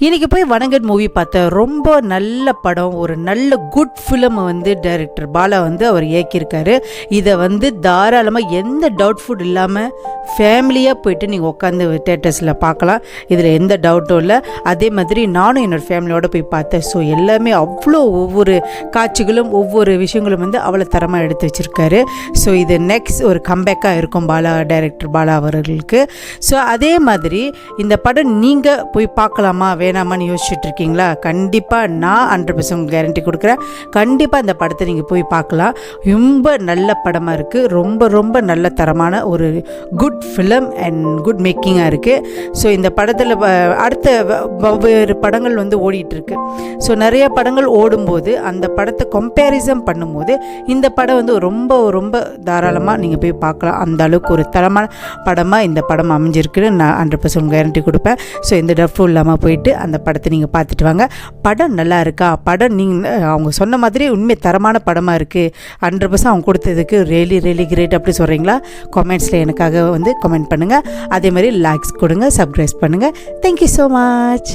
இன்றைக்கி போய் வணங்கன் மூவி பார்த்தேன். ரொம்ப நல்ல படம், ஒரு நல்ல குட் ஃபிலிம் டைரக்டர் பாலா அவர் இயக்கியிருக்காரு. இதை தாராளமாக எந்த டவுட்ஃபுல் இல்லாமல் ஃபேமிலியாக போயிட்டு நீங்கள் உட்காந்து தேட்டர்ஸில் பார்க்கலாம். இதில் எந்த டவுட்டும் இல்லை. அதே மாதிரி நானும் என்னோடய ஃபேமிலியோடு போய் பார்த்தேன். ஸோ எல்லாமே அவ்வளோ ஒவ்வொரு காட்சிகளும் ஒவ்வொரு விஷயங்களும் அவ்வளோ தரமாக எடுத்து வச்சுருக்காரு. ஸோ இது நெக்ஸ்ட் ஒரு கம்பேக்காக இருக்கும் டைரக்டர் பாலா அவர்களுக்கு. ஸோ அதே மாதிரி இந்த படம் நீங்கள் போய் பார்க்கலாமா வேணாமான்னு யோசிச்சுட்டு இருக்கீங்களா? கண்டிப்பாக நான் 100% கேரண்டி கொடுக்குறேன். கண்டிப்பாக இந்த படத்தை நீங்கள் போய் பார்க்கலாம். ரொம்ப நல்ல படமாக இருக்குது. ரொம்ப ரொம்ப நல்ல தரமான ஒரு குட் ஃபிலிம் அண்ட் குட் மேக்கிங்காக இருக்குது. ஸோ இந்த படத்தில் அடுத்த வெவ்வேறு படங்கள் ஓடிட்டுருக்கு. ஸோ நிறைய படங்கள் ஓடும்போது அந்த படத்தை கம்பேரிசன் பண்ணும்போது இந்த படம் ரொம்ப ரொம்ப தாராளமாக நீங்கள் போய் பார்க்கலாம். அந்த அளவுக்கு ஒரு தரமான படமாக இந்த படம் அமைஞ்சிருக்குன்னு நான் 100% கேரண்டி கொடுப்பேன். ஸோ எந்த டஃப்பும் இல்லாமல் போயிட்டு அந்த படத்தை நீங்கள் பார்த்துட்டு வாங்க. படம் நல்லா இருக்கா? படம் நீங்கள் அவங்க சொன்ன மாதிரி உண்மை தரமான படமாக இருக்குது, 100% அவங்க கொடுத்ததுக்கு ரியலி ரியலி கிரேட் அப்படி சொல்கிறீங்களா? கமெண்ட்ஸில் எனக்காக கமெண்ட் பண்ணுங்கள். அதே மாதிரி லைக்ஸ் கொடுங்க, சப்ஸ்கிரைப் பண்ணுங்கள். Thank you so much.